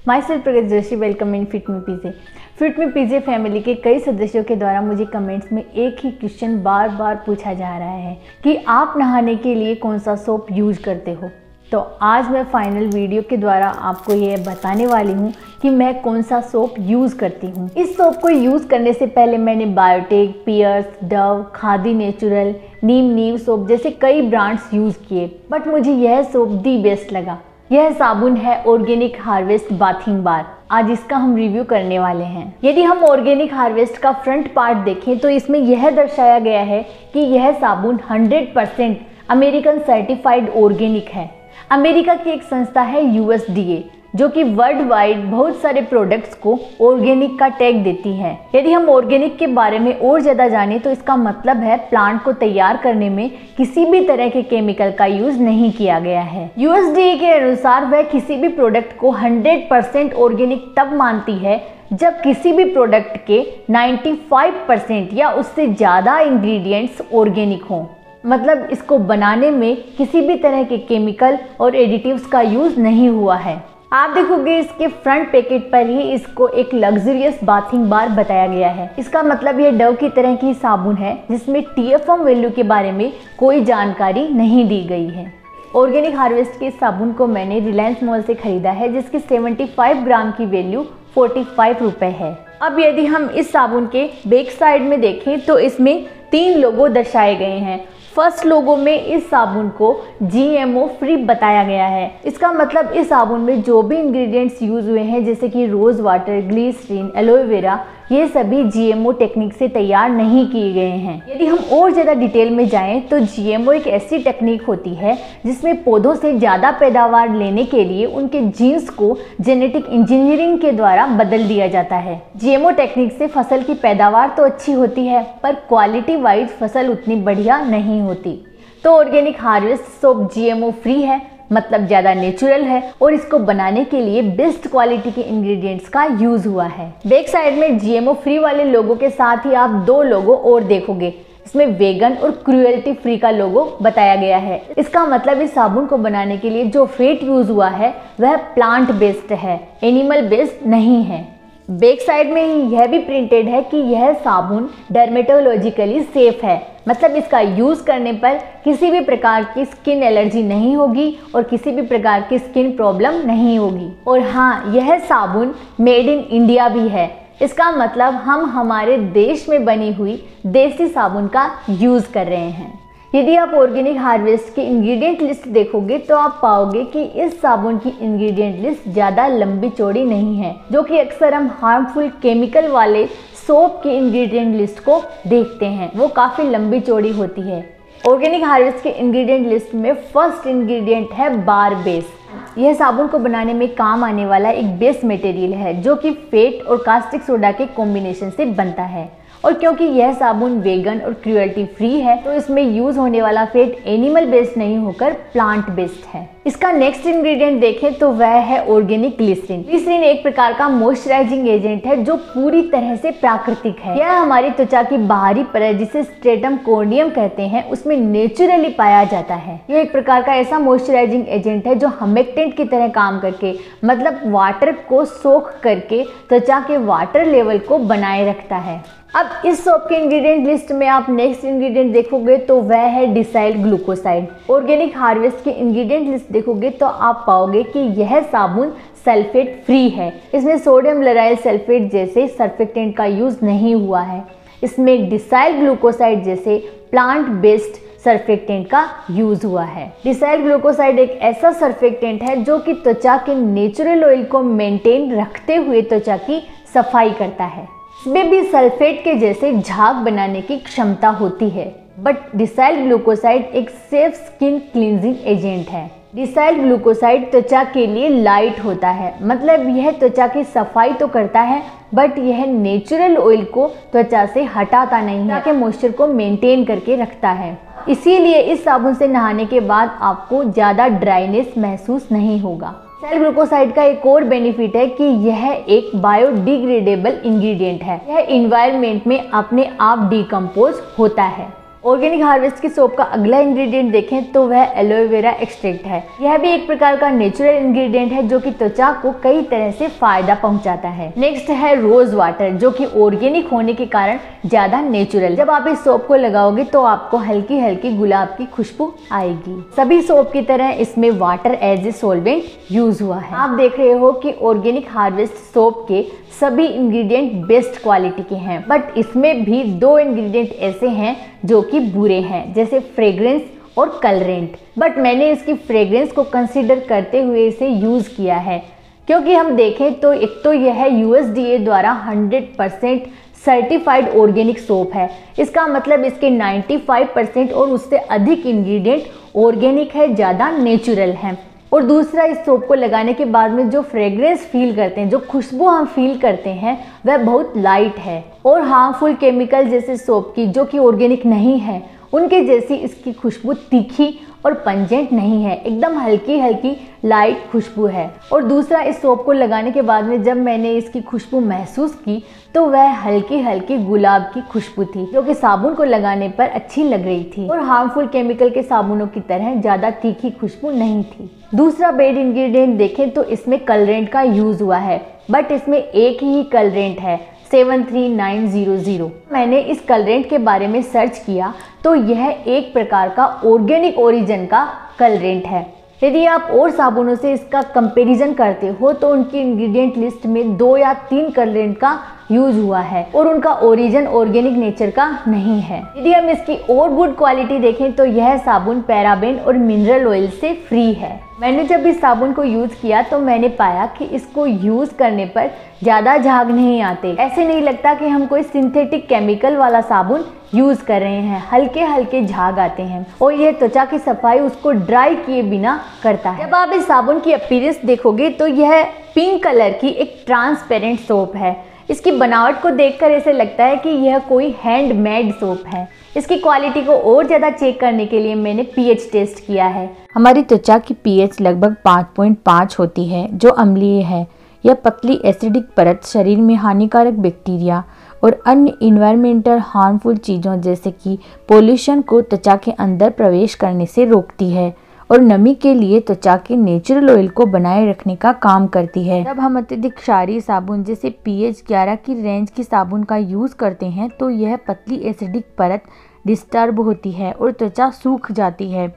My self Pragati Joshi, welcome in Fit Me PJ. Fit Me PJ family के कई सदस्यों के द्वारा मुझे कमेंट्स में एक ही क्वेश्चन बार बार पूछा जा रहा है कि आप नहाने के लिए कौन सा सोप यूज करते हो। तो आज मैं फाइनल वीडियो के द्वारा आपको ये बताने वाली हूँ कि मैं कौन सा सोप यूज़ करती हूँ। इस सोप को यूज़ करने से पहले मैंने biotech, Pears, Dove, Khadi natural, Neem soap जैसे कई ब्रांड्स यूज़ किए, बट मुझे यह सोप दी बेस्ट लगा। यह साबुन है ऑर्गेनिक हार्वेस्ट बाथिंग बार। आज इसका हम रिव्यू करने वाले हैं। यदि हम ऑर्गेनिक हार्वेस्ट का फ्रंट पार्ट देखें तो इसमें यह दर्शाया गया है कि यह साबुन 100% अमेरिकन सर्टिफाइड ऑर्गेनिक है। अमेरिका की एक संस्था है USDA, जो कि वर्ल्ड वाइड बहुत सारे प्रोडक्ट्स को ऑर्गेनिक का टैग देती है। यदि हम ऑर्गेनिक के बारे में और ज़्यादा जानें तो इसका मतलब है प्लांट को तैयार करने में किसी भी तरह के केमिकल का यूज़ नहीं किया गया है। USDA के अनुसार वह किसी भी प्रोडक्ट को 100% ऑर्गेनिक तब मानती है जब किसी भी प्रोडक्ट के 95% या उससे ज़्यादा इंग्रेडिएंट्स ऑर्गेनिक हों। मतलब इसको बनाने में किसी भी तरह के केमिकल और एडिटिव्स का यूज़ नहीं हुआ है। आप देखोगे इसके फ्रंट पैकेट पर ही इसको एक लग्जरियस बाथिंग बार बताया गया है। इसका मतलब ये डव की तरह की साबुन है जिसमें TFM वैल्यू के बारे में कोई जानकारी नहीं दी गई है। ऑर्गेनिक हार्वेस्ट के साबुन को मैंने रिलायंस मॉल से खरीदा है, जिसकी 75 ग्राम की वैल्यू 45 रुपये है। अब यदि हम इस साबुन के बैक साइड में देखें तो इसमें 3 लोगो दर्शाए गए हैं। फर्स्ट लोगो में इस साबुन को GMO फ्री बताया गया है। इसका मतलब इस साबुन में जो भी इंग्रेडिएंट्स यूज हुए हैं जैसे कि रोज वाटर, ग्लिसरीन, एलोवेरा, ये सभी GMO टेक्निक से तैयार नहीं किए गए हैं। यदि हम और ज़्यादा डिटेल में जाएं तो GMO एक ऐसी टेक्निक होती है जिसमें पौधों से ज़्यादा पैदावार लेने के लिए उनके जीन्स को जेनेटिक इंजीनियरिंग के द्वारा बदल दिया जाता है। GMO टेक्निक से फसल की पैदावार तो अच्छी होती है पर क्वालिटी वाइज फसल उतनी बढ़िया नहीं होती। तो organic harvest soap GMO free है, मतलब ज़्यादा नेचुरल है और इसको बनाने के लिए बेस्ट क्वालिटी के इंग्रेडिएंट्स का यूज़ हुआ है। बैक साइड में GMO फ्री वाले लोगों के साथ ही आप 2 लोगो और देखोगे। इसमें वेगन और क्रुएल्टी फ्री का लोगो बताया गया है। इसका मतलब इस साबुन को बनाने के लिए जो फैट यूज़ हुआ है वह प्लांट बेस्ड है, एनिमल बेस्ड नहीं है। बैक साइड में यह भी प्रिंटेड है कि यह साबुन डर्मेटोलॉजिकली सेफ है, मतलब इसका यूज़ करने पर किसी भी प्रकार की स्किन एलर्जी नहीं होगी और किसी भी प्रकार की स्किन प्रॉब्लम नहीं होगी। और हाँ, यह साबुन मेड इन इंडिया भी है। इसका मतलब हम हमारे देश में बनी हुई देसी साबुन का यूज़ कर रहे हैं। यदि आप ऑर्गेनिक हार्वेस्ट की इंग्रेडिएंट लिस्ट देखोगे तो आप पाओगे कि इस साबुन की इंग्रेडिएंट लिस्ट ज़्यादा लंबी चौड़ी नहीं है, जो कि अक्सर हम हार्मफुल केमिकल वाले सोप की इंग्रेडिएंट लिस्ट को देखते हैं, वो काफ़ी लंबी चौड़ी होती है। ऑर्गेनिक हार्वेस्ट के इंग्रेडिएंट लिस्ट में फर्स्ट इंग्रेडिएंट है बार बेस। यह साबुन को बनाने में काम आने वाला एक बेस मटेरियल है जो कि फैट और कास्टिक सोडा के कॉम्बिनेशन से बनता है। और क्योंकि यह साबुन वेगन और क्रुएल्टी फ्री है तो इसमें यूज होने वाला फैट एनिमल बेस्ड नहीं होकर प्लांट बेस्ड है। इसका नेक्स्ट इंग्रेडिएंट देखें तो वह है ऑर्गेनिक ग्लिसरीन। ग्लिसरीन एक प्रकार का मॉइस्चराइजिंग एजेंट है जो पूरी तरह से प्राकृतिक है। यह हमारी त्वचा की बाहरी परत जिसे स्ट्रेटम कॉर्नियम कहते हैं उसमें नेचुरली पाया जाता है। यह एक प्रकार का ऐसा मॉइस्चराइजिंग एजेंट है जो हमेक्टेंट की तरह काम करके, मतलब वाटर को सोख करके त्वचा के वाटर लेवल को बनाए रखता है। अब इस सोप के इंग्रेडिएंट लिस्ट में आप नेक्स्ट इंग्रेडिएंट देखोगे तो वह है डिसाइल ग्लूकोसाइड। ऑर्गेनिक हार्वेस्ट के इंग्रेडिएंट लिस्ट देखोगे तो आप पाओगे कि यह साबुन सल्फेट फ्री है। इसमें सोडियम लराइल सल्फेट जैसे सर्फेक्टेंट का यूज नहीं हुआ है। इसमें डिसाइल ग्लूकोसाइड जैसे प्लांट बेस्ड सर्फेक्टेंट का यूज हुआ है। डिसाइल ग्लूकोसाइड एक ऐसा सर्फेक्टेंट है जो कि त्वचा के नेचुरल ऑयल को मेंटेन रखते हुए त्वचा की सफाई करता है। इसमें भी सल्फेट के जैसे झाग बनाने की क्षमता होती है, बट डिसाइल ग्लूकोसाइड एक सेफ स्किन क्लींजिंग एजेंट है। डिसाइल ग्लूकोसाइड त्वचा के लिए लाइट होता है, मतलब यह त्वचा की सफाई तो करता है बट यह नेचुरल ऑयल को त्वचा से हटाता नहीं है, कि मॉइस्चर को मेंटेन करके रखता है। इसीलिए इस साबुन से नहाने के बाद आपको ज़्यादा ड्राइनेस महसूस नहीं होगा। डिसाइल ग्लूकोसाइड का एक और बेनिफिट है कि यह एक बायोडिग्रेडेबल इंग्रेडिएंट है। यह इन्वायरमेंट में अपने आप डिकम्पोज होता है। ऑर्गेनिक हार्वेस्ट की सोप का अगला इंग्रेडिएंट देखें तो वह एलोवेरा एक्सट्रैक्ट है। यह भी एक प्रकार का नेचुरल इंग्रेडिएंट है जो कि त्वचा को कई तरह से फायदा पहुंचाता है। नेक्स्ट है रोज वाटर, जो कि ऑर्गेनिक होने के कारण ज्यादा नेचुरल। जब आप इस सोप को लगाओगे तो आपको हल्की हल्की गुलाब की खुशबू आएगी। सभी सोप की तरह इसमें water as a solvent use हुआ है। आप देख रहे हो कि ऑर्गेनिक हार्वेस्ट सोप के सभी इंग्रेडिएंट बेस्ट क्वालिटी के हैं, बट इसमें भी 2 इंग्रेडिएंट ऐसे हैं जो कि बुरे हैं, जैसे फ्रेग्रेंस और कलरेंट। बट मैंने इसकी फ्रेग्रेंस को कंसीडर करते हुए इसे यूज किया है, क्योंकि हम देखें तो एक तो यह USDA द्वारा 100% सर्टिफाइड ऑर्गेनिक सोप है। इसका मतलब इसके 95% और उससे अधिक इंग्रेडिएंट ऑर्गेनिक है, ज़्यादा नेचुरल है। और दूसरा, इस सोप को लगाने के बाद में जो फ्रेग्रेंस फील करते हैं, जो खुशबू हम फील करते हैं, वह बहुत लाइट है। और हार्मफुल केमिकल जैसे सोप की जो कि ऑर्गेनिक नहीं है, उनके जैसी इसकी खुशबू तीखी और पंजेंट नहीं है, एकदम हल्की हल्की लाइट खुशबू है। और दूसरा, इस सोप को लगाने के बाद में जब मैंने इसकी खुशबू महसूस की तो वह हल्की हल्की गुलाब की खुशबू थी, जो कि साबुन को लगाने पर अच्छी लग रही थी और हार्मफुल केमिकल के साबुनों की तरह ज़्यादा तीखी खुशबू नहीं थी। दूसरा बेड इंग्रेडिएंट देखें तो इसमें कलरेंट का यूज हुआ है, बट इसमें एक ही कलरेंट है, 73900। मैंने इस कलरेंट के बारे में सर्च किया तो यह एक प्रकार का ऑर्गेनिक ओरिजिन का कलरेंट है। यदि आप और साबुनों से इसका कंपैरिजन करते हो तो उनकी इंग्रेडिएंट लिस्ट में 2 या 3 कलरेंट का यूज हुआ है और उनका ओरिजिन ऑर्गेनिक नेचर का नहीं है। यदि हम इसकी और गुड क्वालिटी देखें तो यह साबुन पैराबेन और मिनरल ऑयल से फ्री है। मैंने जब इस साबुन को यूज किया तो मैंने पाया कि इसको यूज करने पर ज़्यादा झाग नहीं आते। ऐसे नहीं लगता कि हम कोई सिंथेटिक केमिकल वाला साबुन यूज कर रहे हैं, हल्के हल्के झाग आते हैं और यह त्वचा की सफाई उसको ड्राई किए बिना करता है। जब आप इस साबुन की अपीयरेंस देखोगे तो यह पिंक कलर की एक ट्रांसपेरेंट सोप है। इसकी बनावट को देखकर ऐसे लगता है कि यह कोई हैंडमेड सोप है। इसकी क्वालिटी को और ज़्यादा चेक करने के लिए मैंने pH टेस्ट किया है। हमारी त्वचा की pH लगभग 5.5 होती है, जो अम्लीय है। यह पतली एसिडिक परत शरीर में हानिकारक बैक्टीरिया और अन्य इन्वायरमेंटल हार्मफुल चीज़ों जैसे कि पोल्यूशन को त्वचा के अंदर प्रवेश करने से रोकती है और नमी के लिए त्वचा के नेचुरल ऑयल को बनाए रखने का काम करती है। जब हम अत्यधिक क्षारीय साबुन जैसे pH 11 की रेंज की साबुन का यूज करते हैं तो यह पतली एसिडिक परत डिस्टर्ब होती है और त्वचा सूख जाती है।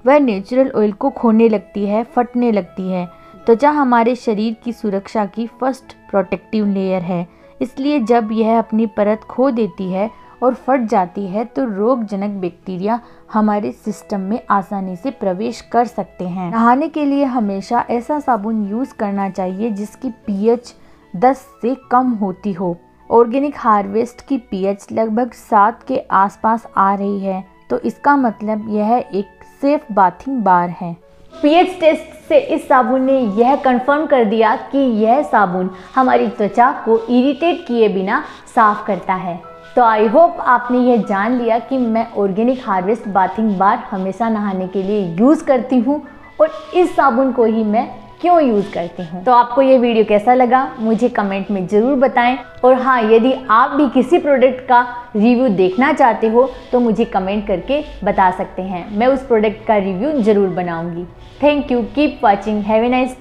वह नेचुरल ऑयल को खोने लगती है, फटने लगती है। त्वचा हमारे शरीर की सुरक्षा की फर्स्ट प्रोटेक्टिव लेयर है, इसलिए जब यह अपनी परत खो देती है और फट जाती है तो रोगजनक बैक्टीरिया हमारे सिस्टम में आसानी से प्रवेश कर सकते हैं। नहाने के लिए हमेशा ऐसा साबुन यूज करना चाहिए जिसकी pH 10 से कम होती हो। ऑर्गेनिक हार्वेस्ट की pH लगभग 7 के आसपास आ रही है, तो इसका मतलब यह एक सेफ बाथिंग बार है। pH टेस्ट से इस साबुन ने यह कंफर्म कर दिया कि यह साबुन हमारी त्वचा को इरिटेट किए बिना साफ करता है। तो आई होप आपने यह जान लिया कि मैं ऑर्गेनिक हार्वेस्ट बाथिंग बार हमेशा नहाने के लिए यूज़ करती हूँ और इस साबुन को ही मैं क्यों यूज़ करती हूँ। तो आपको ये वीडियो कैसा लगा मुझे कमेंट में ज़रूर बताएं। और हाँ, यदि आप भी किसी प्रोडक्ट का रिव्यू देखना चाहते हो तो मुझे कमेंट करके बता सकते हैं, मैं उस प्रोडक्ट का रिव्यू ज़रूर बनाऊँगी। Thank you, keep watching, have a nice.